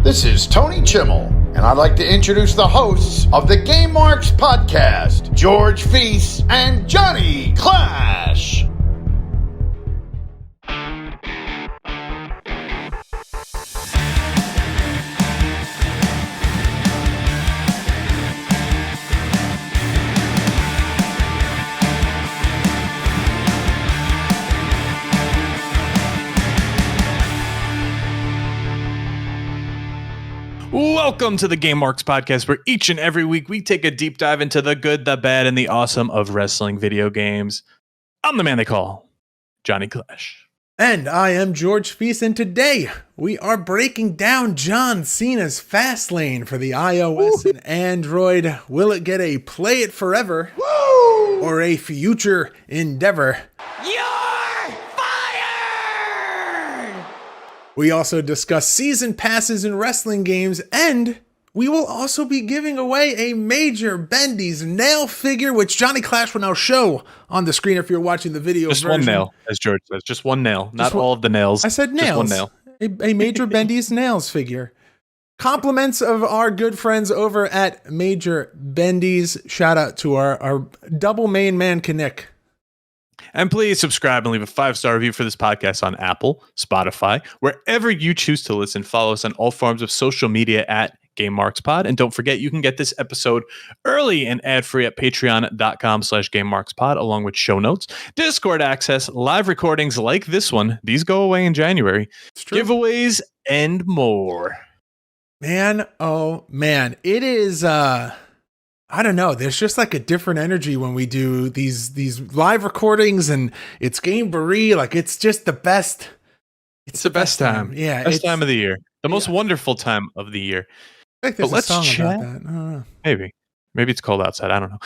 This is Tony Chimmel, and I'd like to introduce the hosts of the Game Marks podcast, George Feast and Johnny Clash. Welcome to the Game Marks podcast, where each and every week we take a deep dive into the good, the bad, and the awesome of wrestling video games. I'm the man they call Johnny Clash. And I am George Feast, and today we are breaking down John Cena's Fastlane for the iOS and Android. Will it get a Play It Forever or a future endeavor? We also discuss season passes in wrestling games, and we will also be giving away a Major Bendy's nail figure, which Johnny Clash will now show on the screen if you're watching the video Just version. one nail, as George says. Just one nail, not all of the nails. I said nails. Just one nail. A Major Bendy's nails figure. Compliments of our good friends over at Major Bendy's. Shout out to our double main man, Kinnick. And please subscribe and leave a 5-star review for this podcast on Apple, Spotify, wherever you choose to listen. Follow us on all forms of social media at GameMarksPod. And don't forget, you can get this episode early and ad-free at patreon.com/GameMarksPod, along with show notes, Discord access, live recordings like this one. These go away in January. Giveaways and more. Man, oh man. It is I don't know. There's just like a different energy when we do these live recordings, and it's Game Brie. Like, it's just the best. It's the best time. Yeah. Best time of the year. The most wonderful time of the year. I think there's let's a song chat. about that. I don't know. Maybe it's cold outside. I don't know.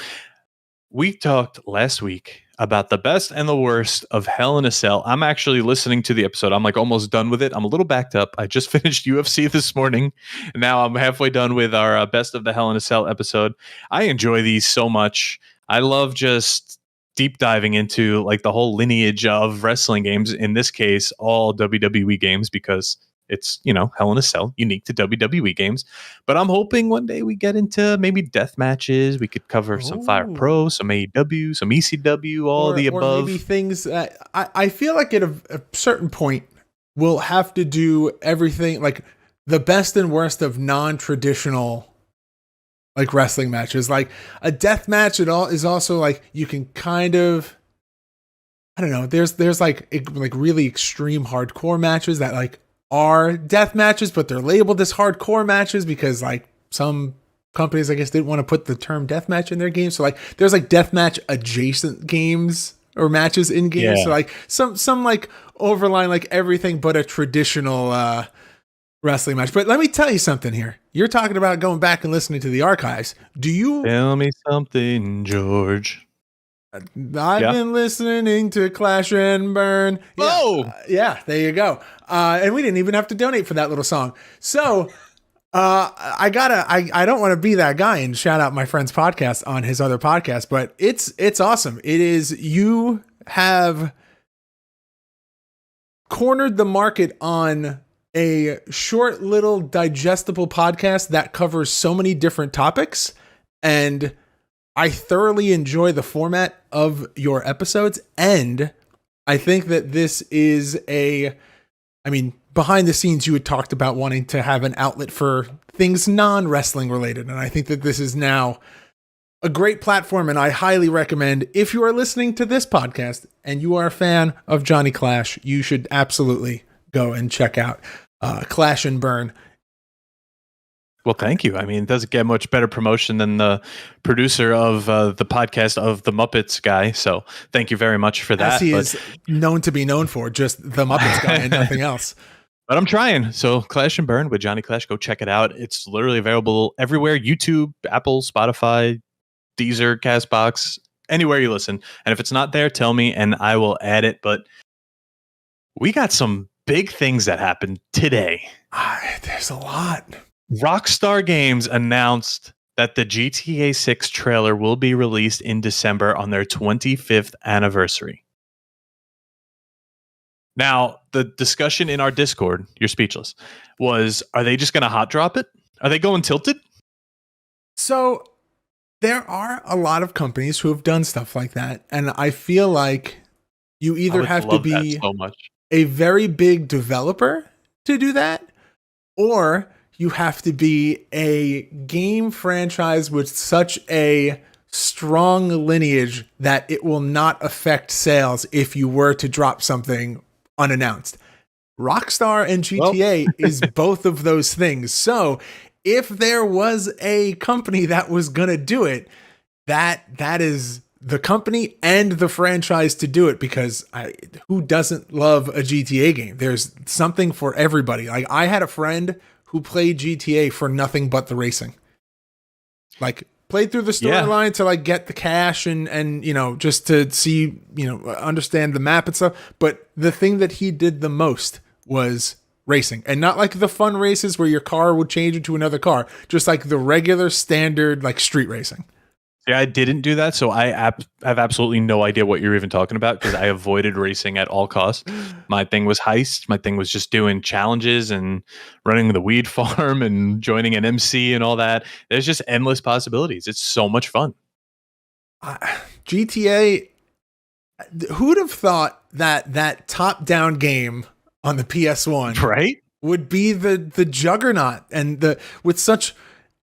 We talked last week about the best and the worst of Hell in a Cell. I'm actually listening to the episode. I'm like almost done with it. I'm a little backed up. I just finished UFC this morning. And now I'm halfway done with our best of the Hell in a Cell episode. I enjoy these so much. I love just deep diving into like the whole lineage of wrestling games. In this case, all WWE games, because it's, Hell in a Cell, unique to WWE games. But I'm hoping one day we get into maybe death matches. We could cover some Fire Pro, some AEW, some ECW, all the above. Or maybe things that I feel like at a certain point we'll have to do everything, like the best and worst of non-traditional like wrestling matches. Like a death match is also like you can kind of, I don't know, there's like really extreme hardcore matches that like are death matches, but they're labeled as hardcore matches because like some companies, I guess, didn't want to put the term death match in their game. So like there's like death match adjacent games or matches in games. Yeah. So like some like overline like everything but a traditional wrestling match. But let me tell you something here. You're talking about going back and listening to the archives. Do you tell me something, George? I've been listening to Clash and Burn. Yeah, there you go. And we didn't even have to donate for that little song. So I don't want to be that guy and shout out my friend's podcast on his other podcast, but it's awesome. It is, you have cornered the market on a short little digestible podcast that covers so many different topics, and I thoroughly enjoy the format of your episodes, and I think that this is behind the scenes you had talked about wanting to have an outlet for things non-wrestling related, and I think that this is now a great platform, and I highly recommend, if you are listening to this podcast and you are a fan of Johnny Clash, you should absolutely go and check out Clash and Burn. Well, thank you. I mean, it doesn't get much better promotion than the producer of the podcast of the Muppets guy. So thank you very much for that. As he is known to be known for, just the Muppets guy and nothing else. But I'm trying. So Clash and Burn with Johnny Clash, go check it out. It's literally available everywhere. YouTube, Apple, Spotify, Deezer, CastBox, anywhere you listen. And if it's not there, tell me and I will add it. But we got some big things that happened today. There's a lot. Rockstar Games announced that the GTA 6 trailer will be released in December on their 25th anniversary. Now, the discussion in our Discord, you're speechless, was, are they just going to hot drop it? Are they going tilted? So there are a lot of companies who have done stuff like that. And I feel like you either have to be so much. a very big developer to do that, or you have to be a game franchise with such a strong lineage that it will not affect sales if you were to drop something unannounced. Rockstar and GTA is both of those things. So if there was a company that was going to do it, that is the company and the franchise to do it, because who doesn't love a GTA game? There's something for everybody. Like, I had a friend who played GTA for nothing but the racing. Like, played through the storyline to like get the cash and you know, just to see, you know, understand the map and stuff. But the thing that he did the most was racing, and not like the fun races where your car would change into another car, just like the regular standard like street racing. Yeah, I didn't do that, so I have absolutely no idea what you're even talking about, because I avoided racing at all costs. My thing was heist. My thing was just doing challenges and running the weed farm and joining an MC and all that. There's just endless possibilities. It's so much fun. GTA, who'd have thought that top-down game on the PS1 right? would be the juggernaut and with such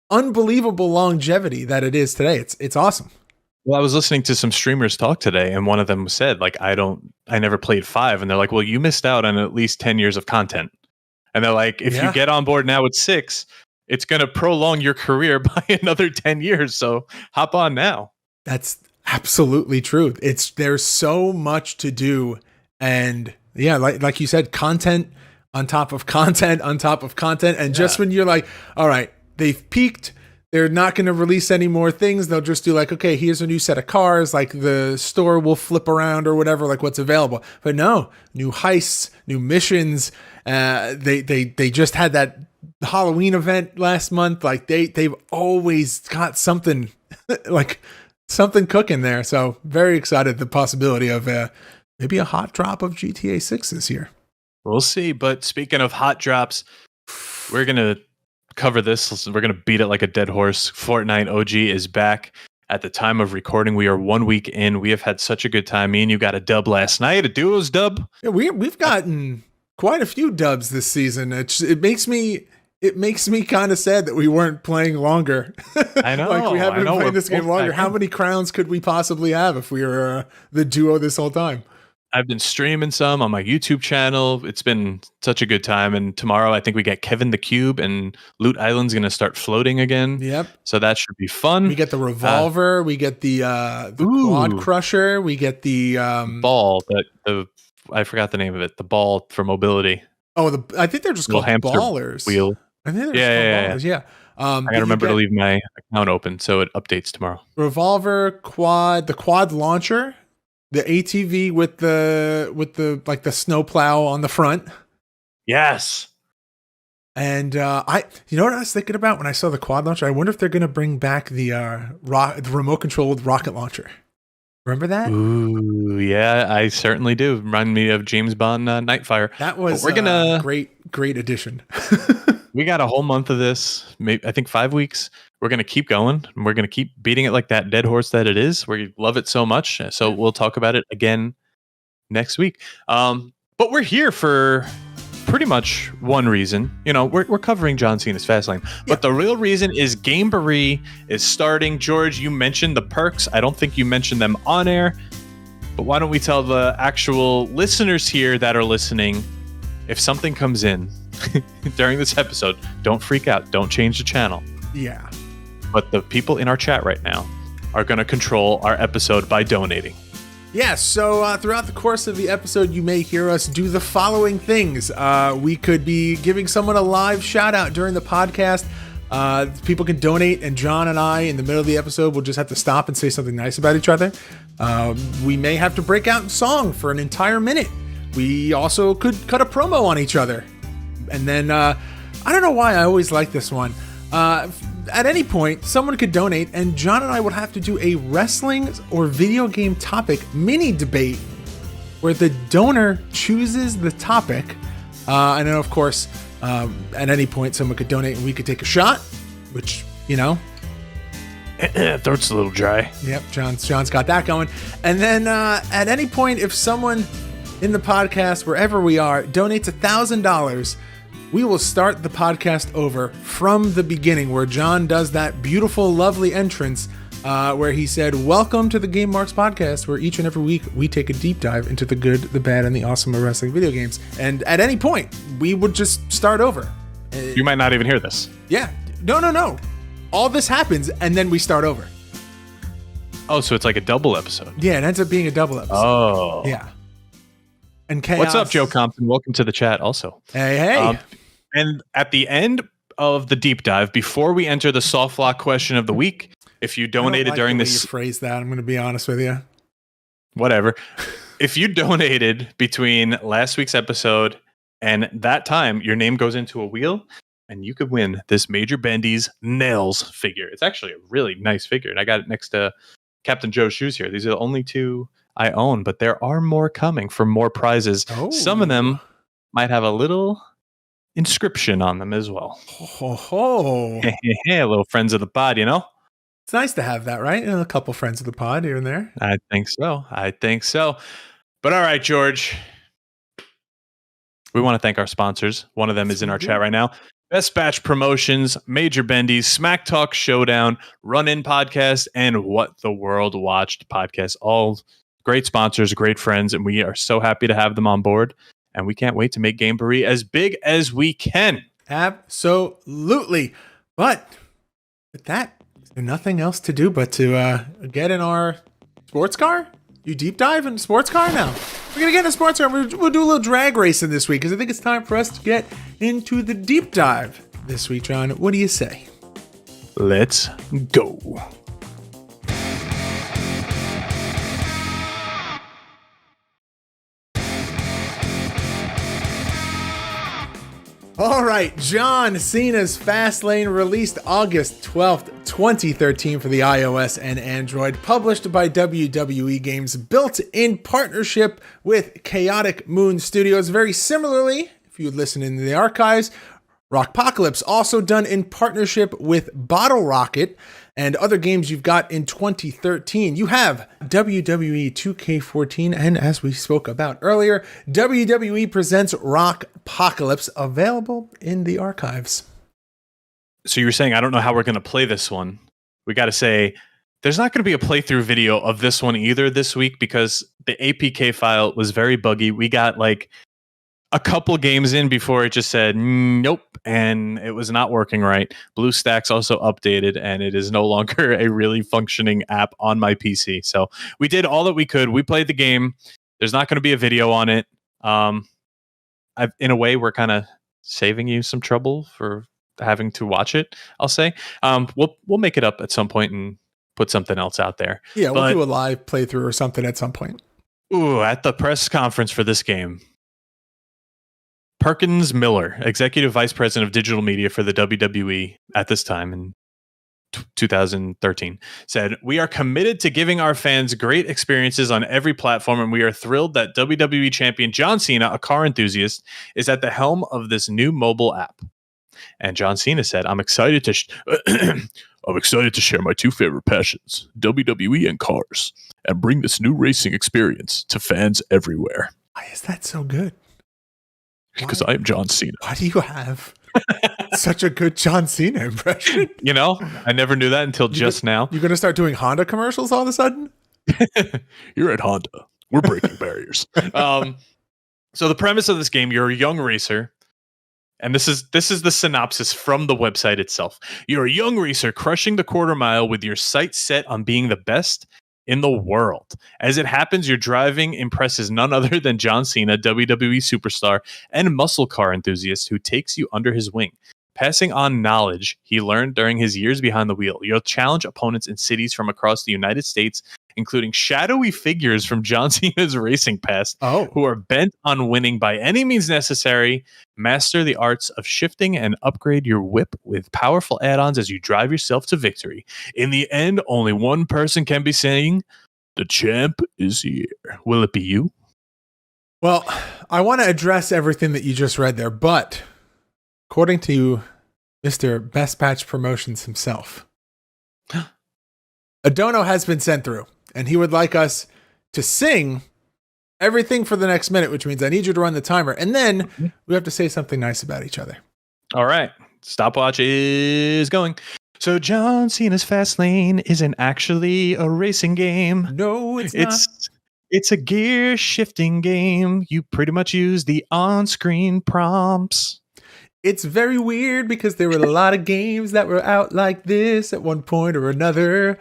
unbelievable longevity that it is today. It's awesome. Well, I was listening to some streamers talk today, and one of them said, like, I never played 5. And they're like, well, you missed out on at least 10 years of content. And they're like, if you get on board now with 6, it's going to prolong your career by another 10 years. So hop on now. That's absolutely true. There's so much to do. And yeah, like you said, content on top of content on top of content. And just when you're like, all right, they've peaked, they're not going to release any more things, they'll just do like, okay, here's a new set of cars, like the store will flip around or whatever, like what's available. But no, new heists, new missions. They just had that Halloween event last month. Like they've always got something like something cooking there. So very excited the possibility of maybe a hot drop of GTA 6 this year. We'll see. But speaking of hot drops, we're going to cover this. We're going to beat it like a dead horse. Fortnite OG is back. At the time of recording, we are 1 week in. We have had such a good time. Me and you got a dub last night, a duos dub. Yeah, we've gotten quite a few dubs this season. It makes me kind of sad that we weren't playing longer. I know. Like we haven't been playing this game longer. How many crowns could we possibly have if we were the duo this whole time? I've been streaming some on my YouTube channel. It's been such a good time. And tomorrow I think we get Kevin the Cube and Loot Island's going to start floating again. Yep. So that should be fun. We get the revolver. We get the quad crusher. We get the ball. I forgot the name of it. The ball for mobility. Oh, I think they're just called ballers. Wheel. I think they're called ballers. Yeah. I gotta remember to leave my account open so it updates tomorrow. Revolver, quad, the quad launcher. The ATV with the like the snowplow on the front. Yes. And you know what I was thinking about when I saw the quad launcher? I wonder if they're going to bring back the remote controlled rocket launcher. Remember that? Ooh, yeah, I certainly do. Remind me of James Bond Nightfire. That was a great addition. We got a whole month of this. Maybe I think 5 weeks. We're going to keep going. And we're going to keep beating it like that dead horse that it is. We love it so much. So we'll talk about it again next week. But we're here for pretty much one reason. You know, we're covering John Cena's Fastlane. But the real reason is Gameboree is starting. George, you mentioned the perks. I don't think you mentioned them on air. But why don't we tell the actual listeners here that are listening, if something comes in during this episode, don't freak out. Don't change the channel. Yeah. But the people in our chat right now are going to control our episode by donating. Yeah, so throughout the course of the episode, you may hear us do the following things. We could be giving someone a live shout out during the podcast. People can donate, and John and I, in the middle of the episode, will just have to stop and say something nice about each other. We may have to break out in song for an entire minute. We also could cut a promo on each other. And then, I don't know why I always like this one. At any point, someone could donate, and John and I would have to do a wrestling or video game topic mini debate where the donor chooses the topic. And then, of course, at any point, someone could donate and we could take a shot, which, Throat's a little dry. Yep, John's got that going. And then at any point, if someone in the podcast, wherever we are, donates $1,000, we will start the podcast over from the beginning, where John does that beautiful, lovely entrance where he said, "Welcome to the Game Marks podcast, where each and every week we take a deep dive into the good, the bad, and the awesome of wrestling video games." And at any point, we would just start over. You might not even hear this. Yeah. No. All this happens, and then we start over. Oh, so it's like a double episode. Yeah, it ends up being a double episode. Oh. Yeah. And chaos. What's up, Joe Compton? Welcome to the chat also. Hey. And at the end of the deep dive, before we enter the soft lock question of the week, if you donated during this... You phrase that, I'm going to be honest with you. Whatever. If you donated between last week's episode and that time, your name goes into a wheel, and you could win this Major Bendy's Nails figure. It's actually a really nice figure, and I got it next to Captain Joe's shoes here. These are the only two I own, but there are more coming for more prizes. Oh. Some of them might have a little inscription on them as well. A little friends of the pod, It's nice to have that, right? A couple friends of the pod here and there. I think so. But all right, George. We want to thank our sponsors. One of them is in our chat right now. Best Batch Promotions, Major Bendy's, Smack Talk Showdown, Run In Podcast, and What the World Watched Podcast. All great sponsors, great friends, and we are so happy to have them on board. And we can't wait to make Gamebury as big as we can. Absolutely. But with that, there's nothing else to do but to get in our sports car. You deep dive in sports car now. We're going to get in the sports car. We'll do a little drag racing this week because I think it's time for us to get into the deep dive this week, John. What do you say? Let's go. All right, John Cena's Fastlane, released August 12th, 2013 for the iOS and Android, published by WWE Games, built in partnership with Chaotic Moon Studios. Very similarly, if you would listen in the archives, Rockpocalypse, also done in partnership with Bottle Rocket, and other games you've got in 2013. You have WWE 2K14, and as we spoke about earlier, WWE Presents Rockpocalypse, available in the archives. So you were saying, I don't know how we're going to play this one. We got to say, there's not going to be a playthrough video of this one either this week because the APK file was very buggy. We got like a couple games in before it just said nope, and it was not working right. BlueStacks also updated, and it is no longer a really functioning app on my PC. So we did all that we could. We played the game. There's not going to be a video on it. In a way, we're kind of saving you some trouble for having to watch it, I'll say. We'll make it up at some point and put something else out there. Yeah, we'll do a live playthrough or something at some point. Ooh, at the press conference for this game, Perkins Miller, Executive Vice President of Digital Media for the WWE at this time in 2013, said, "We are committed to giving our fans great experiences on every platform, and we are thrilled that WWE Champion John Cena, a car enthusiast, is at the helm of this new mobile app." And John Cena said, I'm excited to share my two favorite passions, WWE and cars, and bring this new racing experience to fans everywhere." Why is that so good? Because I am John Cena. Why do you have such a good John Cena impression? I never knew that until just now. You're going to start doing Honda commercials all of a sudden? You're at Honda. We're breaking barriers. So the premise of this game, you're a young racer. And this is the synopsis from the website itself. You're a young racer crushing the quarter mile with your sights set on being the best in the world. As it happens, your driving impresses none other than John Cena, WWE superstar and muscle car enthusiast, who takes you under his wing. Passing on knowledge he learned during his years behind the wheel, you'll challenge opponents in cities from across the United States, including shadowy figures from John Cena's racing past, who are bent on winning by any means necessary. Master the arts of shifting and upgrade your whip with powerful add-ons as you drive yourself to victory. In the end, only one person can be saying, "The champ is here." Will it be you? Well, I want to address everything that you just read there, but according to Mr. Best Patch Promotions himself, a dono has been sent through, and he would like us to sing everything for the next minute, which means I need you to run the timer, and then we have to say something nice about each other. All right. Stopwatch is going. So John Cena's Fastlane isn't actually a racing game. No, it's not. It's a gear shifting game. You pretty much use the on-screen prompts. It's very weird because there were a lot of games that were out like this at one point or another.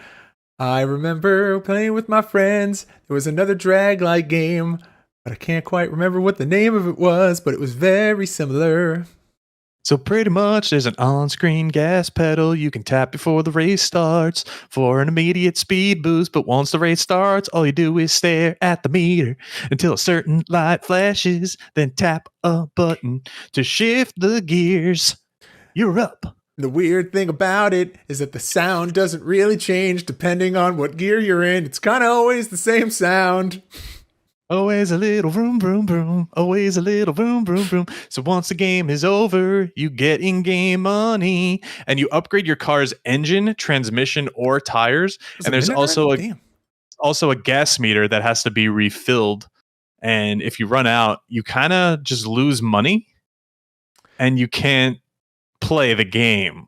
I remember playing with my friends. There was another drag-like game, but I can't quite remember what the name of it was, but it was very similar. So pretty much there's an on-screen gas pedal you can tap before the race starts for an immediate speed boost. But once the race starts, all you do is stare at the meter until a certain light flashes, then tap a button to shift the gears. You're up. The weird thing about it is that the sound doesn't really change depending on what gear you're in. It's kind of always the same sound. Always a little vroom, vroom, vroom. Always a little vroom, vroom, vroom. So once the game is over, you get in-game money and you upgrade your car's engine, transmission, or tires. And there's also a gas meter that has to be refilled. And if you run out, you kind of just lose money and you can't play the game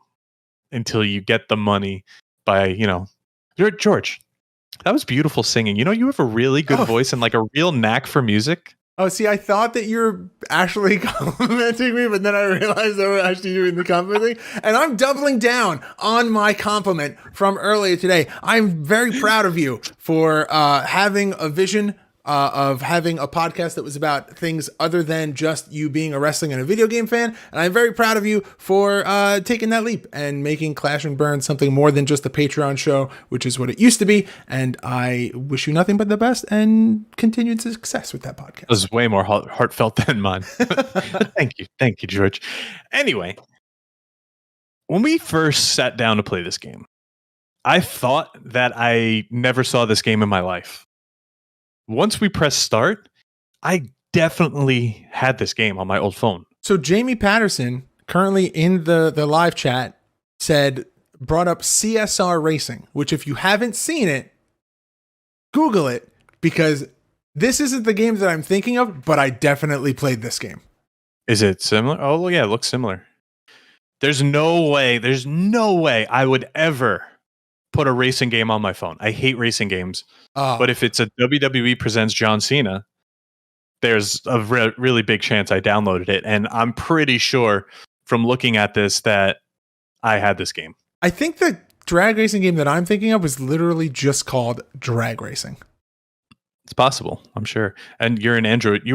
until you get the money by, George. That was beautiful singing. You have a really good voice and like a real knack for music. Oh, see, I thought that you were actually complimenting me, but then I realized I was actually doing the compliment thing. And I'm doubling down on my compliment from earlier today. I'm very proud of you for having a vision of having a podcast that was about things other than just you being a wrestling and a video game fan. And I'm very proud of you for taking that leap and making Clash and Burn something more than just a Patreon show, which is what it used to be. And I wish you nothing but the best and continued success with that podcast. It was way more heartfelt than mine. Thank you. Thank you, George. Anyway, when we first sat down to play this game, I thought that I never saw this game in my life. Once we press start, I definitely had this game on my old phone. So Jamie Patterson, currently in the live chat, brought up CSR Racing, which if you haven't seen it, Google it, because this isn't the game that I'm thinking of, but I definitely played this game. Is it similar? Oh, yeah, it looks similar. There's no way I would ever put a racing game on my phone. I hate racing games. But if it's a WWE presents John Cena, there's a really big chance I downloaded it. And I'm pretty sure from looking at this that I had this game. I think the drag racing game that I'm thinking of was literally just called Drag Racing. It's possible, I'm sure. And you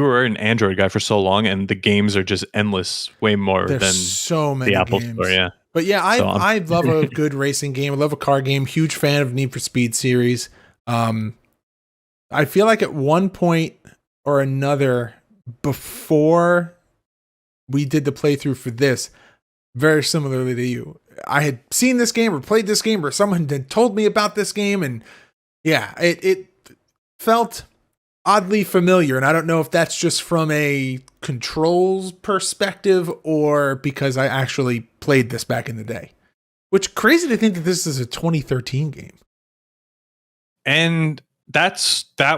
were an Android guy for so long, and the games are just endless, way more than so many the Apple games. Store. Yeah. But yeah, I love a good racing game. I love a car game. Huge fan of Need for Speed series. I feel like at one point or another before we did the playthrough for this, very similarly to you, I had seen this game or played this game or someone had told me about this game. And yeah, it felt oddly familiar. And I don't know if that's just from a controls perspective or because I actually played this back in the day, which crazy to think that this is a 2013 game. And that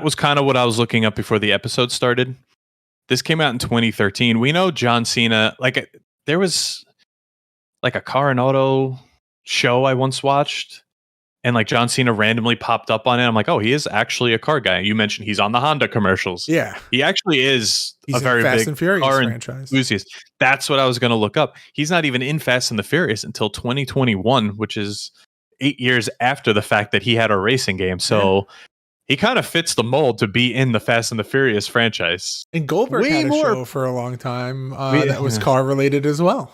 was kind of what I was looking up before the episode started. This came out in 2013. We know John Cena, there was like a car and auto show I once watched, and like John Cena randomly popped up on it. I'm like, oh, he is actually a car guy. You mentioned he's on the Honda commercials. Yeah. He actually is he's a very Fast big and Furious car franchise. Enthusiast. That's what I was going to look up. He's not even in Fast and the Furious until 2021, which is 8 years after the fact that he had a racing game. So he kind of fits the mold to be in the Fast and the Furious franchise. And Goldberg had a show for a long time that was car related as well.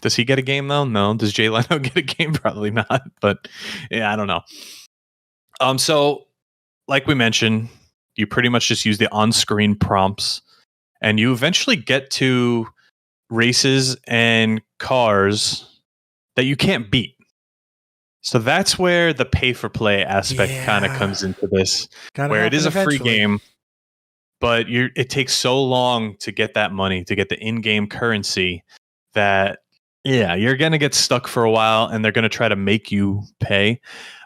Does he get a game though? No. Does Jay Leno get a game? Probably not. But yeah, I don't know. So like we mentioned, you pretty much just use the on-screen prompts, and you eventually get to races and cars that you can't beat. So that's where the pay-for-play aspect kind of comes into this, where it is a free game. but it takes so long to get that money, to get the in-game currency, that you're gonna get stuck for a while, and they're gonna try to make you pay.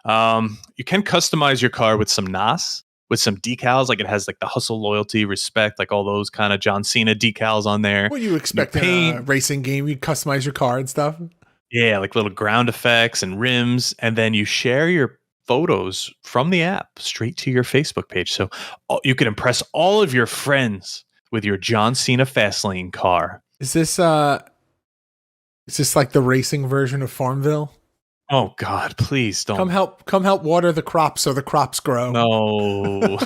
You can customize your car with some NOS, with some decals, like it has like the hustle, loyalty, respect, like all those kind of John Cena decals on there. What do you expect in a racing game? You customize your car and stuff. Yeah, like little ground effects and rims, and then you share your photos from the app straight to your Facebook page, so you can impress all of your friends with your John Cena Fastlane car. Is this like the racing version of Farmville? Oh God, please don't. Come help water the crops so the crops grow. No.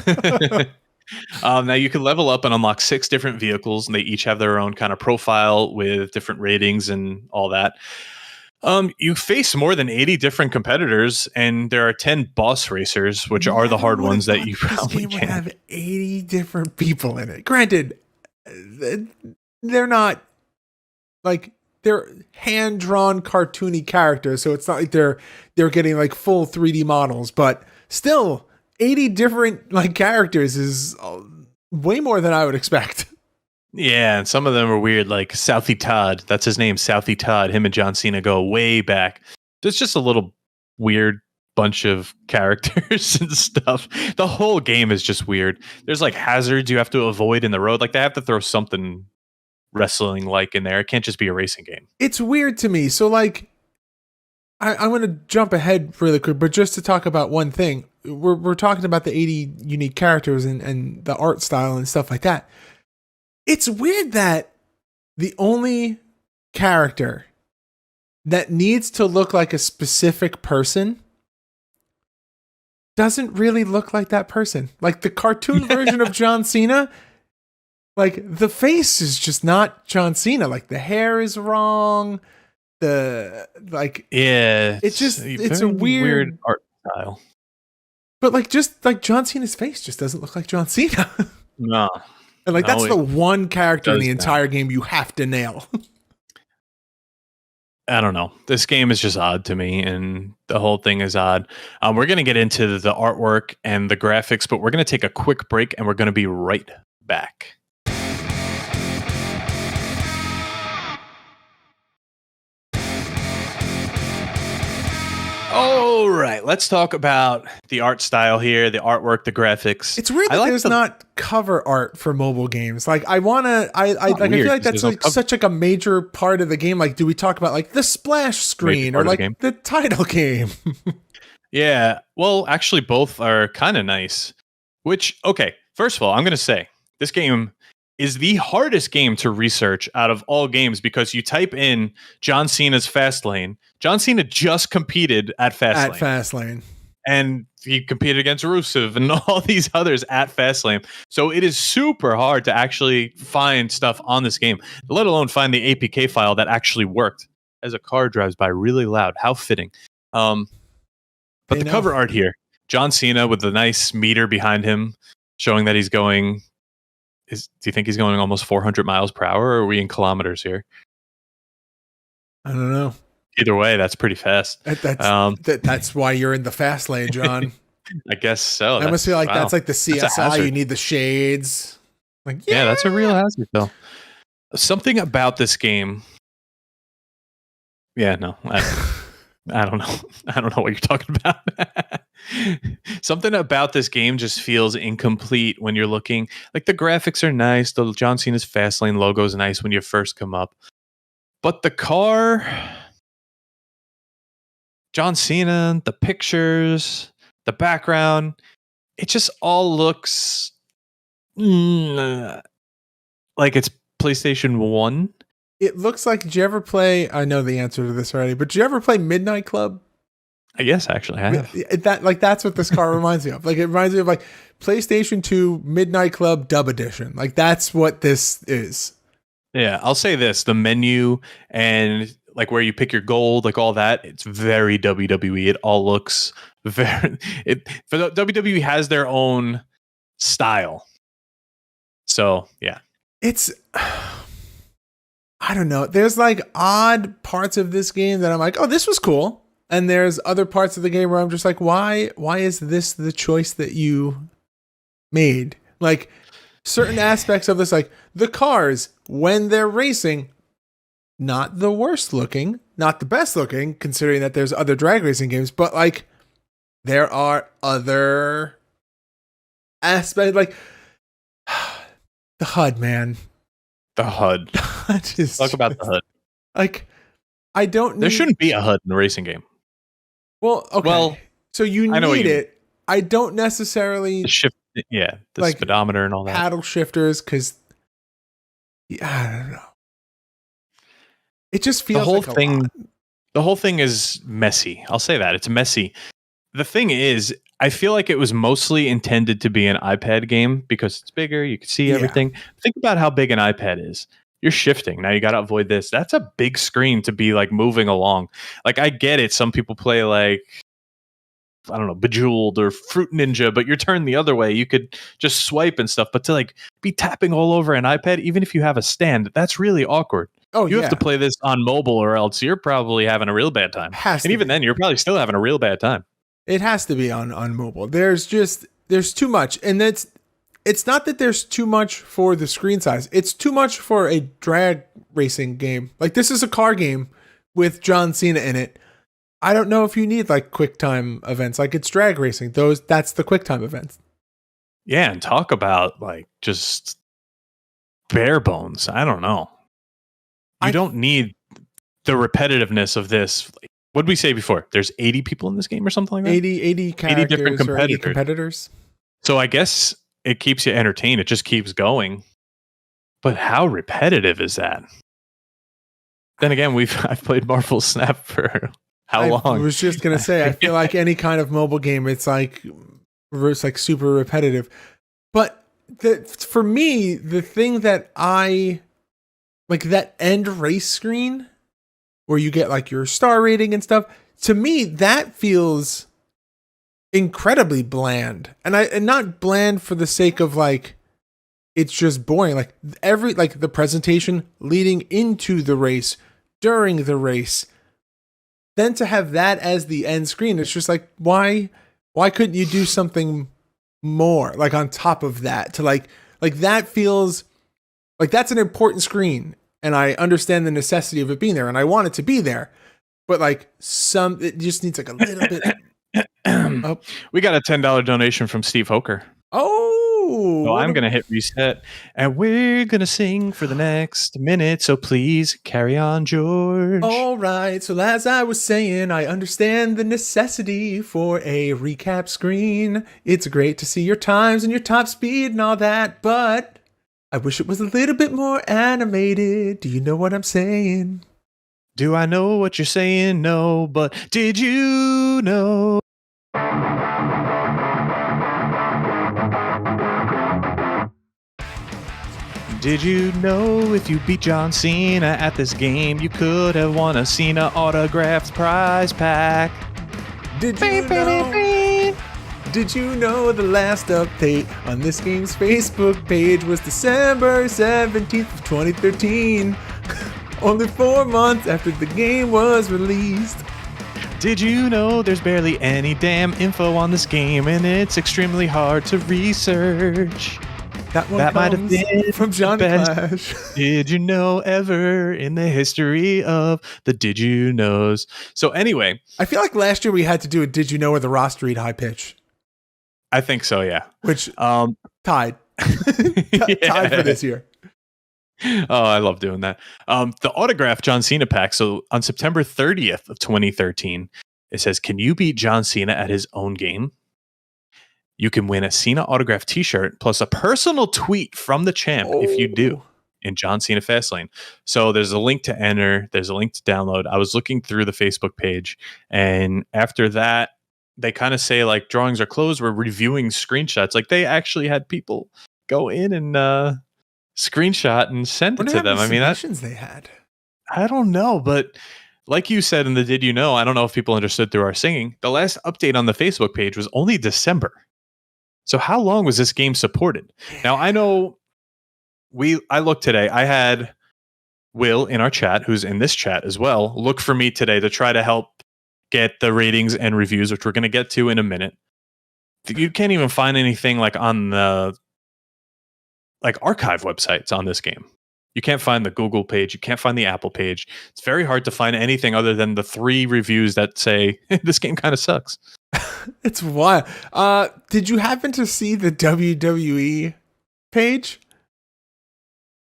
Now you can level up and unlock 6 different vehicles, and they each have their own kind of profile with different ratings and all that. You face more than 80 different competitors, and there are 10 boss racers, which are the hard ones that you probably would can. have 80 different people in it. Granted, they're not like they're hand-drawn cartoony characters, so it's not like they're getting like full 3D models, but still 80 different like characters is way more than I would expect. Yeah, and some of them are weird, like Southie Todd. That's his name, Southie Todd. Him and John Cena go way back. There's just a little weird bunch of characters and stuff. The whole game is just weird. There's like hazards you have to avoid in the road. Like they have to throw something wrestling like in there. It can't just be a racing game. It's weird to me. So like I'm going to jump ahead really quick, but just to talk about one thing. We're talking about the 80 unique characters and the art style and stuff like that. It's weird that the only character that needs to look like a specific person doesn't really look like that person. Like the cartoon version of John Cena, like the face is just not John Cena. Like the hair is wrong. It's a weird art style. But like just like John Cena's face just doesn't look like John Cena. No. And like that's the one character in the entire game you have to nail. I don't know. This game is just odd to me, and the whole thing is odd. We're going to get into the artwork and the graphics, but we're going to take a quick break, and we're going to be right back. All right, let's talk about the art style here, the artwork, the graphics. It's weird that there's not cover art for mobile games. Like I feel like that's like such like a major part of the game. Like, do we talk about like the splash screen or like the title game? Yeah, well, actually, both are kind of nice. Which, okay, first of all, I'm going to say this game is the hardest game to research out of all games because you type in John Cena's Fastlane. John Cena just competed at Fastlane. And he competed against Rusev and all these others at Fastlane. So it is super hard to actually find stuff on this game, let alone find the APK file that actually worked as a car drives by really loud. How fitting. But the cover art here, John Cena with the nice meter behind him showing that he's going... do you think he's going almost 400 miles per hour, or are we in kilometers here? I don't know. Either way, that's pretty fast. That's why you're in the fast lane, John. I guess so. I must feel like that's like the CSI. You need the shades. Like, yeah, that's a real hazard, though. Something about this game. Yeah, no, I don't know. I don't know what you're talking about. Something about this game just feels incomplete when you're looking. Like the graphics are nice. The John Cena's Fastlane logo is nice when you first come up. But the car, John Cena, the pictures, the background, it just all looks like it's PlayStation 1. It looks like, did you ever play, I know the answer to this already, but did you ever play Midnight Club? Yes, actually, I have. That's what this car reminds me of. Like, it reminds me of like PlayStation 2 Midnight Club Dub Edition. Like, that's what this is. Yeah, I'll say this: the menu and like where you pick your gold, like all that, it's very WWE. It all looks very. For the WWE has their own style. So yeah, it's. I don't know. There's like odd parts of this game that I'm like, oh, this was cool. And there's other parts of the game where I'm just like, why is this the choice that you made? Like, certain aspects of this, like the cars when they're racing, not the worst looking, not the best looking, considering that there's other drag racing games, but like there are other aspects, like the HUD, man. The HUD. Talk about the HUD. Like, I don't. There shouldn't be a HUD in a racing game. Well, okay. Well, so you need it. I don't necessarily the shift. Yeah, the like speedometer and all that. Paddle shifters, because I don't know. It just feels the whole like thing. lot. The whole thing is messy. I'll say that it's messy. The thing is, I feel like it was mostly intended to be an iPad game because it's bigger. You can see everything. Think about how big an iPad is. You're shifting. Now you got to avoid this. That's a big screen to be like moving along. Like, I get it. Some people play like, I don't know, Bejeweled or Fruit Ninja, but you're turned the other way. You could just swipe and stuff. But to like be tapping all over an iPad, even if you have a stand, that's really awkward. Oh, you have to play this on mobile or else you're probably having a real bad time. And even then, you're probably still having a real bad time. It has to be on mobile. There's too much. And it's not that there's too much for the screen size. It's too much for a drag racing game. Like, this is a car game with John Cena in it. I don't know if you need like quick time events. Like, it's drag racing. That's the quick time events. Yeah, and talk about like just bare bones. I don't know. You don't need the repetitiveness of this. What did we say before? There's 80 people in this game or something like that? 80 characters 80 different competitors. Or 80 competitors. So I guess it keeps you entertained. It just keeps going. But how repetitive is that? Then again, I've played Marvel Snap for how long? I was just going to say, I feel like any kind of mobile game, it's like super repetitive. But for me, the thing that I like, that end race screen where you get like your star rating and stuff, to me, that feels incredibly bland. And not bland for the sake of like, it's just boring. Like the presentation leading into the race, during the race, then to have that as the end screen, it's just like, why couldn't you do something more like on top of that to like that feels like that's an important screen. And I understand the necessity of it being there, and I want it to be there, but like it just needs like a little bit. Oh. We got a $10 donation from Steve Hoker. Oh, so I'm gonna hit reset, and we're gonna sing for the next minute. So please carry on, George. All right. So as I was saying, I understand the necessity for a recap screen. It's great to see your times and your top speed and all that, but I wish it was a little bit more animated. Do you know what I'm saying? Do I know what you're saying? No, but did you know? Did you know if you beat John Cena at this game, you could have won a Cena autographed prize pack? Did you know the last update on this game's Facebook page was December 17th of 2013? Only 4 months after the game was released. Did you know there's barely any damn info on this game and it's extremely hard to research? That might have been from John Clash. Did you know ever in the history of the Did You Knows? So anyway. I feel like last year we had to do a Did You Know with the Ross Street high pitch. I think so, yeah. Which tied. Tied for this year. Oh, I love doing that. The autograph John Cena pack. So on September 30th of 2013, it says, can you beat John Cena at his own game? You can win a Cena autograph t-shirt plus a personal tweet from the champ if you do in John Cena Fastlane. So there's a link to enter. There's a link to download. I was looking through the Facebook page, and after that, they kind of say like drawings are closed. We're reviewing screenshots. Like they actually had people go in and screenshot and send it to them. I mean, they had. I don't know, but like you said in the Did You Know, I don't know if people understood through our singing. The last update on the Facebook page was only December. So how long was this game supported? Now I know I looked today. I had Will in our chat, who's in this chat as well, look for me today to try to help get the ratings and reviews, which we're going to get to in a minute. You can't even find anything like on the like archive websites on this game. You can't find the Google page. You can't find the Apple page. It's very hard to find anything other than the 3 reviews that say this game kind of sucks. It's wild. Did you happen to see the WWE page?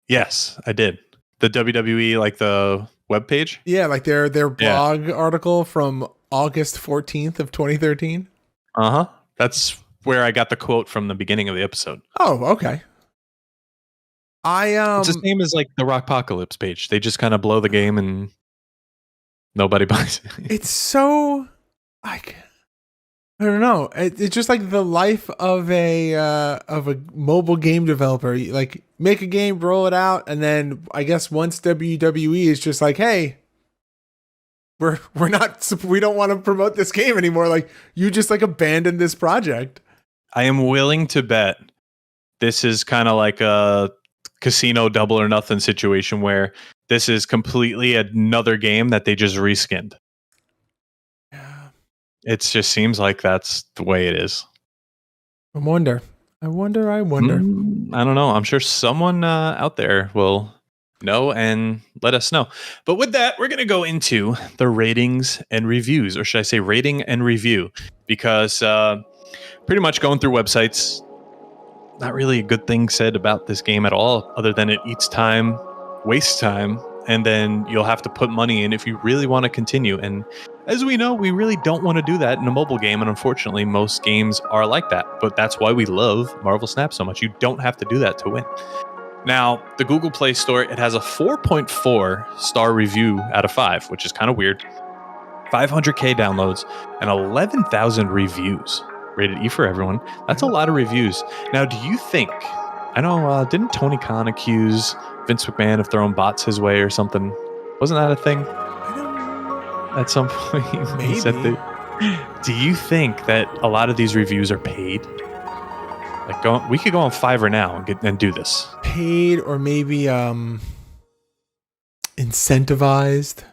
Yes, I did. The WWE, like the web page? Yeah, like their blog article from August 14th of 2013. Uh-huh. That's where I got the quote from the beginning of the episode. Oh, okay. It's the same as like the Rockpocalypse page. They just kind of blow the game and nobody buys it. It's so like I don't know. It's just like the life of a mobile game developer. You, like, make a game, roll it out, and then I guess once WWE is just like, hey, we don't want to promote this game anymore. Like, you just like abandon this project. I am willing to bet this is kind of like a casino double or nothing situation where this is completely another game that they just reskinned. It just seems like that's the way it is. I wonder. I don't know. I'm sure someone out there will know and let us know. But with that, we're going to go into the ratings and reviews, or should I say rating and review? Because pretty much going through websites, not really a good thing said about this game at all, other than it eats time, wastes time, and then you'll have to put money in if you really want to continue. And as we know, we really don't want to do that in a mobile game, and unfortunately, most games are like that. But that's why we love Marvel Snap so much. You don't have to do that to win. Now, the Google Play Store, it has a 4.4 star review out of 5, which is kind of weird. 500K downloads and 11,000 reviews. Rated E for everyone. That's a lot of reviews. Now, do you think... I know, didn't Tony Khan accuse Vince McMahon of throwing bots his way or something? Wasn't that a thing? At some point, maybe. He said do you think that a lot of these reviews are paid? Like, we could go on Fiverr now and do this. Paid or maybe incentivized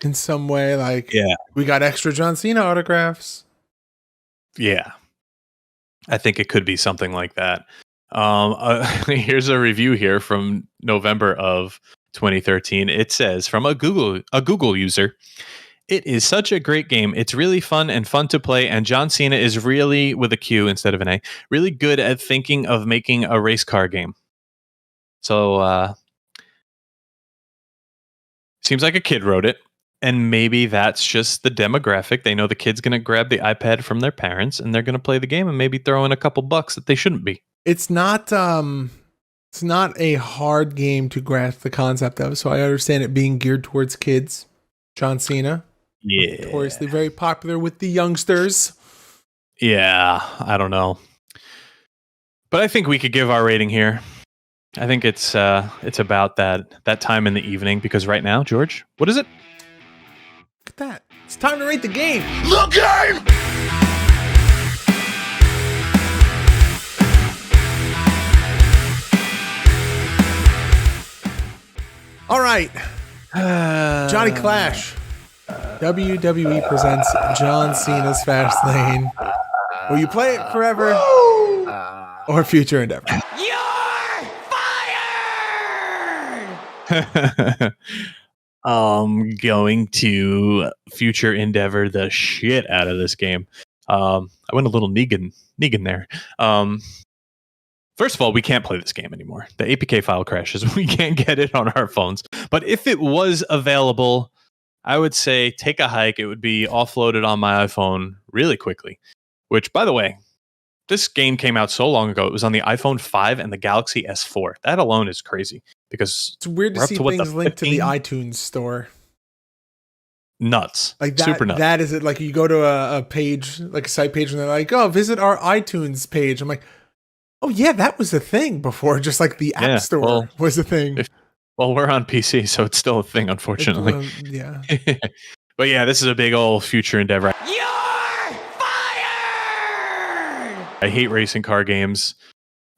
in some way. Like, we got extra John Cena autographs. Yeah, I think it could be something like that. Here's a review here from November of 2013. It says, from a Google user, "It is such a great game. It's really fun to play, and John Cena is really, with a Q instead of an A, really good at thinking of making a race car game." So seems like a kid wrote it, and maybe that's just the demographic. They know the kid's going to grab the iPad from their parents and they're going to play the game and maybe throw in a couple bucks that they shouldn't be. It's not a hard game to grasp the concept of, so I understand it being geared towards kids. John Cena, notoriously very popular with the youngsters. Yeah, I don't know, but I think we could give our rating here. I think it's about that time in the evening, because right now, George, what is it? Look at that! It's time to rate the game. The game! All right, Johnny Clash. WWE presents John Cena's Fastlane. Will you play it forever or future endeavor? You're fired! Going to future endeavor the shit out of this game. I went a little Negan there. First of all, we can't play this game anymore. The APK file crashes. We can't get it on our phones. But if it was available, I would say take a hike. It would be offloaded on my iPhone really quickly. Which, by the way, this game came out so long ago. It was on the iPhone 5 and the Galaxy S4. That alone is crazy, because it's weird to see things linked to the iTunes store. Nuts. Like that, super nuts. That is it. Like, you go to a page, like a site page, and they're like, "Oh, visit our iTunes page." I'm like, "Oh yeah, that was a thing before. Just like the App Store was a thing." Well, we're on PC, so it's still a thing, unfortunately. Yeah. But yeah, this is a big old future endeavor. You're fired! I hate racing car games.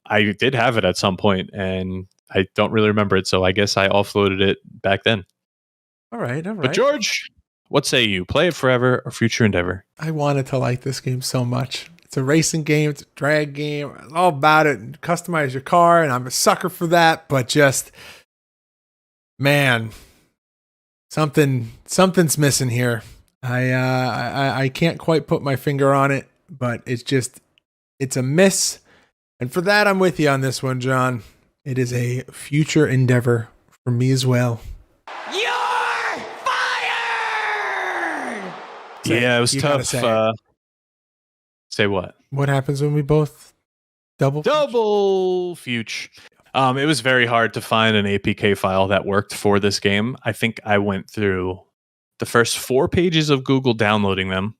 I did have it at some point, and I don't really remember it, so I guess I offloaded it back then. All right. But George, what say you? Play it forever or future endeavor? I wanted to like this game so much. It's a racing game. It's a drag game. It's all about it. And customize your car, and I'm a sucker for that. But just, man, something's missing here. I can't quite put my finger on it, but it's a miss. And for that, I'm with you on this one, John. It is a future endeavor for me as well. You're fired! Yeah, it was You gotta tough. say Say what? What happens when we both double? Fuge. It was very hard to find an APK file that worked for this game. I think I went through the first 4 pages of Google downloading them,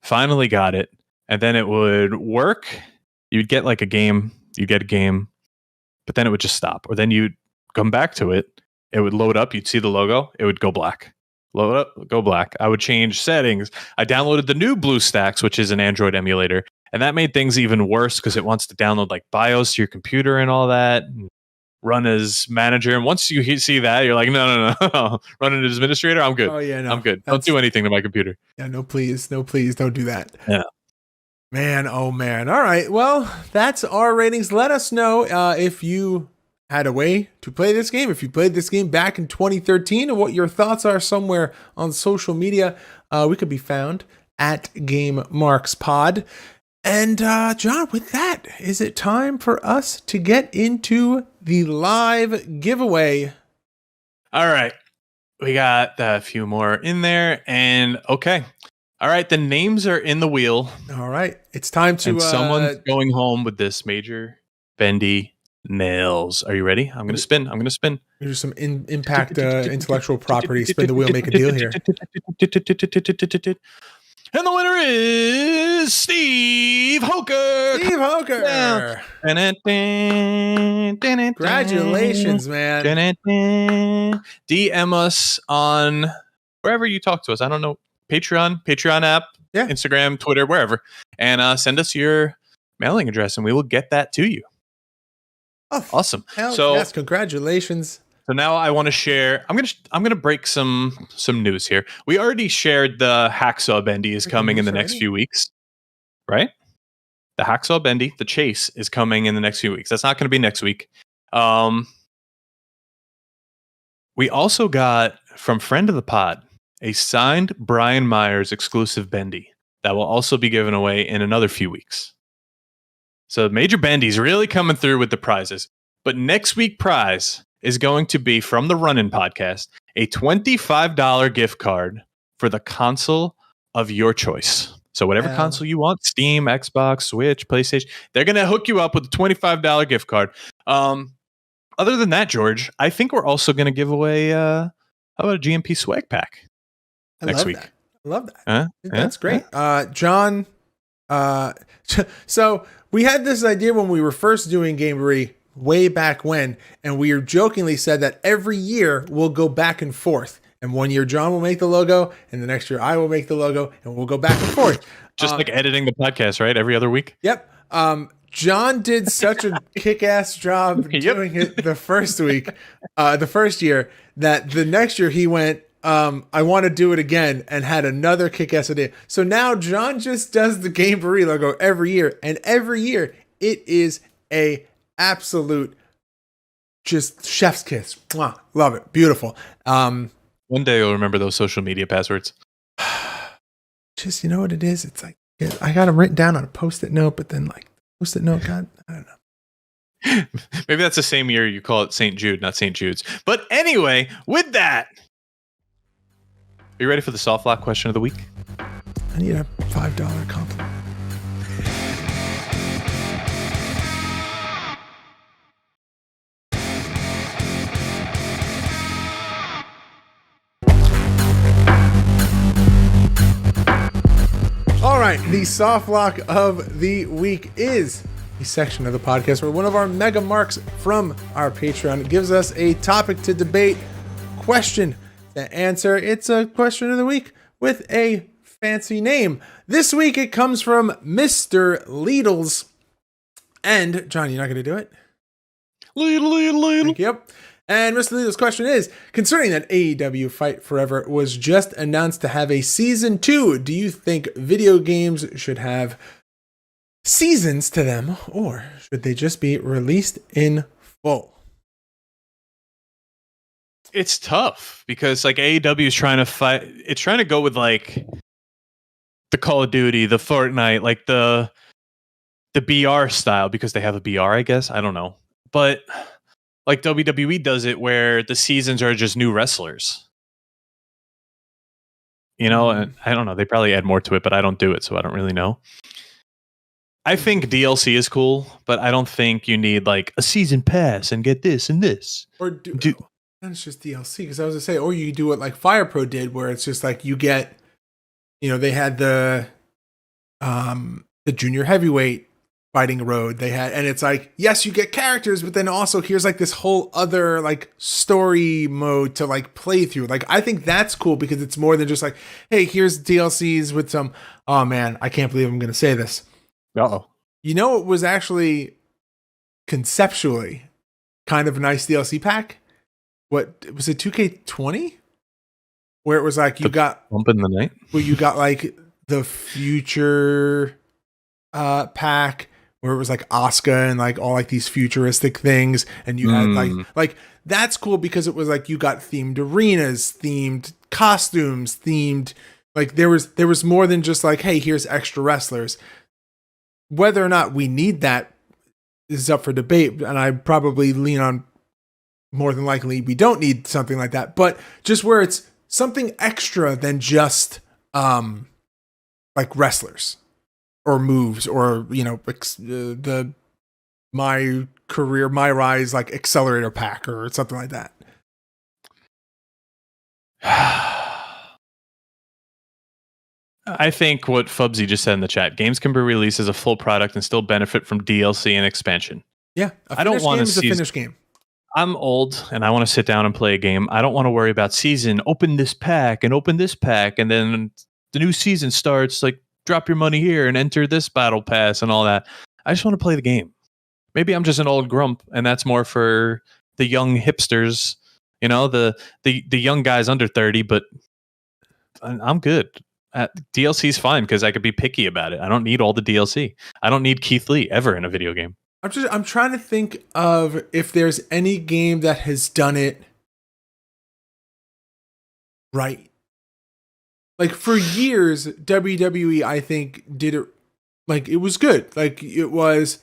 finally got it, and then it would work. You'd get like a game, but then it would just stop. Or then you'd come back to it, it would load up, you'd see the logo, it would go black. Load up, go black. I would change settings. I downloaded the new BlueStacks, which is an Android emulator, and that made things even worse because it wants to download like BIOS to your computer and all that, and run as manager. And once you see that, you're like, no. Run as administrator, I'm good. Oh yeah, no, I'm good. Don't do anything to my computer. Yeah, no, please, don't do that. Yeah. Man, oh man. All right. Well, that's our ratings. Let us know if you had a way to play this game, if you played this game back in 2013, and what your thoughts are somewhere on social media. We could be found at Game Marks Pod. And John, with that, is it time for us to get into the live giveaway? All right. We got a few more in there. And okay. All right. The names are in the wheel. All right. It's time to... And someone's going home with this major bendy nails. Are you ready? I'm going to spin. There's some impact intellectual property. Spin the wheel, make a deal here. And the winner is Steve Hoker. Steve Hoker. Congratulations, man. DM us on wherever you talk to us. I don't know. Patreon app, yeah. Instagram, Twitter, wherever. And send us your mailing address and we will get that to you. Oh, awesome. So yes, congratulations. So now I want to share. I'm gonna break some news here. We already shared the Hacksaw Bendy is coming in the next few weeks, right? The Hacksaw Bendy, the Chase, is coming in the next few weeks. That's not going to be next week. We also got from friend of the pod a signed Brian Myers exclusive Bendy that will also be given away in another few weeks. So Major Bendy's really coming through with the prizes. But next week prize is going to be from the Run-In podcast, a $25 gift card for the console of your choice. So whatever console you want, Steam, Xbox, Switch, PlayStation, they're going to hook you up with a $25 gift card. Other than that, George, I think we're also going to give away, how about a GMP swag pack next week? I love that. That's great. John, so we had this idea when we were first doing Gamery way back when, and we jokingly said that every year we'll go back and forth. And one year John will make the logo, and the next year I will make the logo, and we'll go back and forth. Just like editing the podcast, right? Every other week? Yep. John did such a kick-ass job doing it the first year, that the next year he went, I want to do it again, and had another kick-ass idea. So now John just does the Gamery logo every year, and every year it is a absolute just chef's kiss. Mwah, love it. Beautiful. One day you'll remember those social media passwords. Just, you know what it is? It's like, I got them written down on a Post-it note, but then like Post-it note, God, I don't know. Maybe that's the same year you call it St. Jude, not St. Jude's. But anyway, with that, are you ready for the soft lock question of the week? I need a $5 compliment. All right, the soft lock of the week is a section of the podcast where one of our mega marks from our Patreon gives us a topic to debate, question to answer. It's a question of the week with a fancy name. This week it comes from Mr. Lidl's. And John, you're not going to do it? Lidl. Yep. And Mr. Lidl's question is, concerning that AEW Fight Forever was just announced to have a season 2, do you think video games should have seasons to them, or should they just be released in full? It's tough because like AEW is trying to fight. It's trying to go with like the Call of Duty, the Fortnite, like the BR style because they have a BR, I guess. I don't know. But like WWE does it where the seasons are just new wrestlers. You know, and I don't know. They probably add more to it, but I don't do it, so I don't really know. I think DLC is cool, but I don't think you need like a season pass and get this and this. Or that's just DLC, because I was gonna say, or you do what like Fire Pro did, where it's just like you get, they had the junior heavyweight fighting road they had, and it's like, yes, you get characters, but then also here's like this whole other like story mode to like play through. Like I think that's cool because it's more than just like, hey, here's DLCs with some, oh man, I can't believe I'm gonna say this. Uh-oh. It was actually conceptually kind of a nice DLC pack. What was it, 2K20? Where it was like you got Bump in the Night? Where you got like the future pack where it was like Asuka and like all like these futuristic things, and you had like that's cool because it was like you got themed arenas, themed costumes, themed, like there was more than just like, hey, here's extra wrestlers. Whether or not we need that is up for debate, and I probably lean on more than likely we don't need something like that, but just where it's something extra than just like wrestlers or moves or the My Career My Rise like accelerator pack or something like that. I think what Fubsy just said in the chat, games can be released as a full product and still benefit from DLC and expansion. Yeah, I don't want to see a finished game. I'm old and I want to sit down and play a game. I don't want to worry about season. Open this pack, and then the new season starts. Like, drop your money here and enter this battle pass and all that. I just want to play the game. Maybe I'm just an old grump, and that's more for the young hipsters. The young guys under 30. But I'm good. DLC is fine because I could be picky about it. I don't need all the DLC. I don't need Keith Lee ever in a video game. I'm trying to think of if there's any game that has done it right. Like for years, WWE, I think, did it like it was good. Like it was,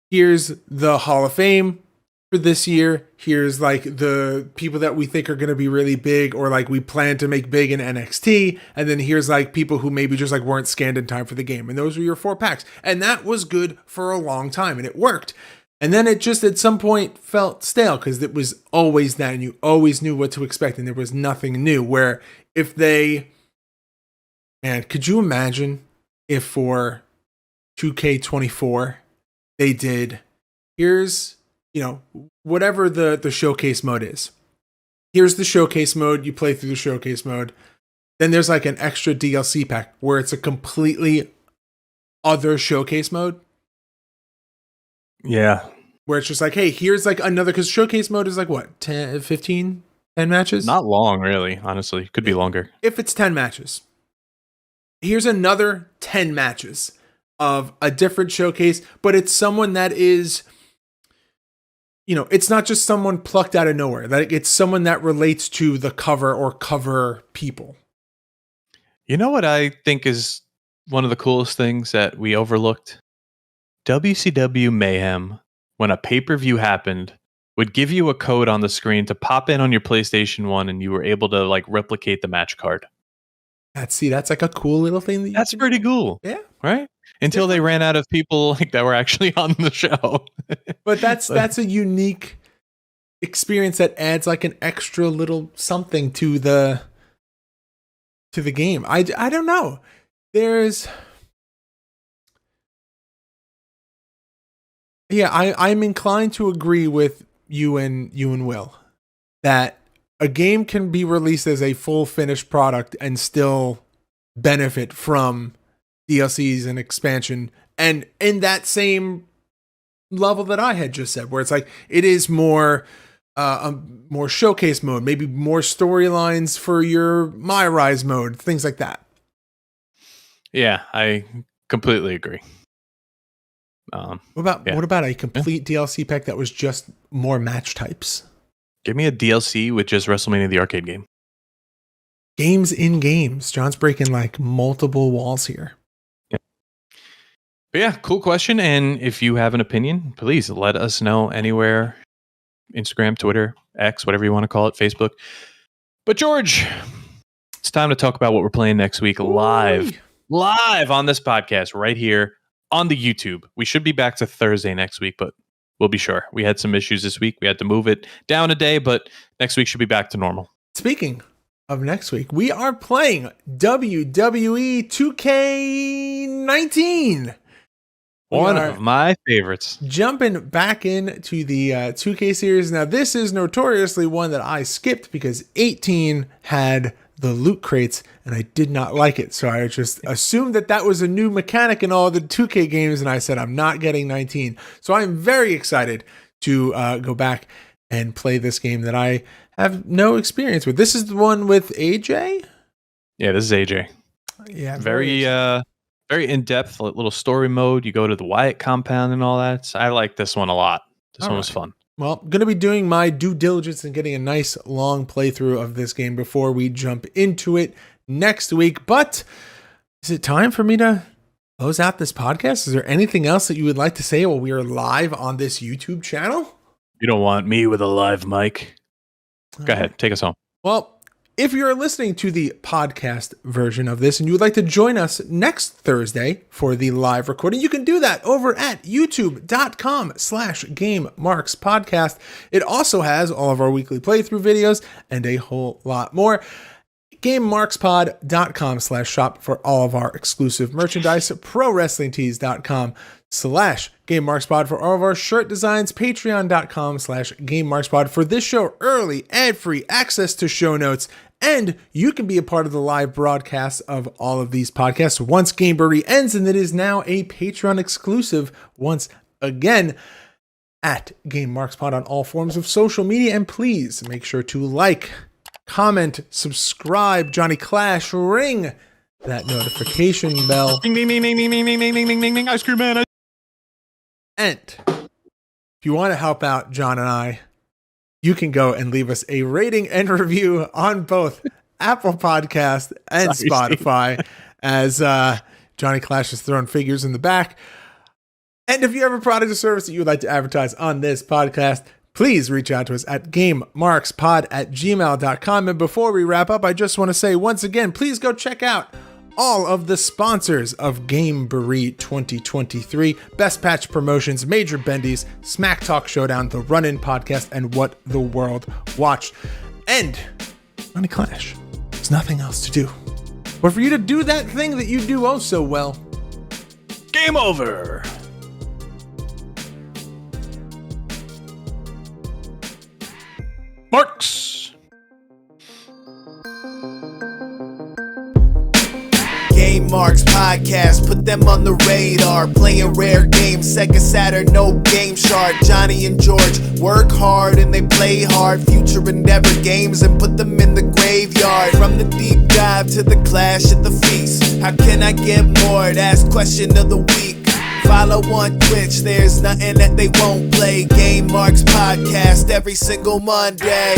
here's the Hall of Fame for this year. Here's like the people that we think are going to be really big or like we plan to make big in NXT. And then here's like people who maybe just like weren't scanned in time for the game. And those were your 4 packs. And that was good for a long time and it worked. And then it just at some point felt stale because it was always that and you always knew what to expect and there was nothing new. Where if could you imagine if for 2K24 they did, here's, whatever the showcase mode is. Here's the showcase mode. You play through the showcase mode. Then there's like an extra DLC pack where it's a completely other showcase mode. Yeah. Where it's just like, hey, here's like another, because showcase mode is like what, 10, 15, 10 matches? Not long, really, honestly. Could be longer. If it's 10 matches. Here's another 10 matches of a different showcase, but it's someone that is, it's not just someone plucked out of nowhere. Like it's someone that relates to the cover or cover people. You know what I think is one of the coolest things that we overlooked? WCW Mayhem, when a pay-per-view happened, would give you a code on the screen to pop in on your PlayStation 1 and you were able to like replicate the match card. That's like a cool little thing. That's pretty cool. Yeah. Right? Until they ran out of people like that were actually on the show. But that's a unique experience that adds like an extra little something to the game. I don't know. I'm inclined to agree with you and Will that a game can be released as a full finished product and still benefit from DLCs and expansion, and in that same level that I had just said, where it's like it is more more showcase mode, maybe more storylines for your My Rise mode, things like that. Yeah, I completely agree. What about a complete DLC pack that was just more match types? Give me a DLC with just WrestleMania the arcade game. Games in games. John's breaking like multiple walls here. Yeah. But yeah, cool question. And if you have an opinion, please let us know anywhere. Instagram, Twitter, X, whatever you want to call it, Facebook. But George, it's time to talk about what we're playing next week live on this podcast right here on the YouTube. We should be back to Thursday next week, but we'll be sure. We had some issues this week. We had to move it down a day, but next week should be back to normal. Speaking of next week, we are playing WWE 2K19. One of my favorites. Jumping back into the 2K series. Now, this is notoriously one that I skipped because 18 had the loot crates and I did not like it. So I just assumed that was a new mechanic in all the 2K games. And I said, I'm not getting 19. So I'm very excited to go back and play this game that I have no experience with. This is the one with AJ? Yeah, this is AJ. Yeah. Very in-depth little story mode. You go to the Wyatt compound and all that. So I like this one a lot. This one was fun. Well, going to be doing my due diligence and getting a nice long playthrough of this game before we jump into it next week. But is it time for me to close out this podcast? Is there anything else that you would like to say while we are live on this YouTube channel? You don't want me with a live mic. Go ahead. Take us home. Well, if you're listening to the podcast version of this and you would like to join us next Thursday for the live recording, you can do that over at youtube.com/GameMarksPodcast. It also has all of our weekly playthrough videos and a whole lot more. GameMarksPod.com/shop for all of our exclusive merchandise. ProWrestlingTees.com/GameMarksPod for all of our shirt designs. Patreon.com/GameMarksPod for this show early, ad-free access to show notes. And you can be a part of the live broadcast of all of these podcasts once Gamebury ends, and it is now a Patreon exclusive once again at GameMarksPod on all forms of social media. And please make sure to like, comment, subscribe, Johnny Clash, ring that notification bell. Ding, ding, ding, ding, ding, ding, ding, ding, ding, ding, ding, ice cream man. And if you want to help out John and I, you can go and leave us a rating and review on both Apple Podcast and Spotify as Johnny Clash is throwing figures in the back. And if you have a product or service that you would like to advertise on this podcast, please reach out to us at GameMarksPod@gmail.com. And before we wrap up, I just want to say once again, please go check out all of the sponsors of Gamebury 2023, Best Patch Promotions, Major Bendies, Smack Talk Showdown, The Run-In Podcast, and What the World Watched. And, Johnny Clash, there's nothing else to do but for you to do that thing that you do oh so well. Game over. Marks. Game Marks Podcast, put them on the radar. Playing rare games, Sega Saturn, no Game Shark. Johnny and George work hard and they play hard. Future endeavor games and put them in the graveyard. From the deep dive to the clash at the feast. How can I get more? That's question of the week. Follow on Twitch, there's nothing that they won't play. Game Marks Podcast every single Monday.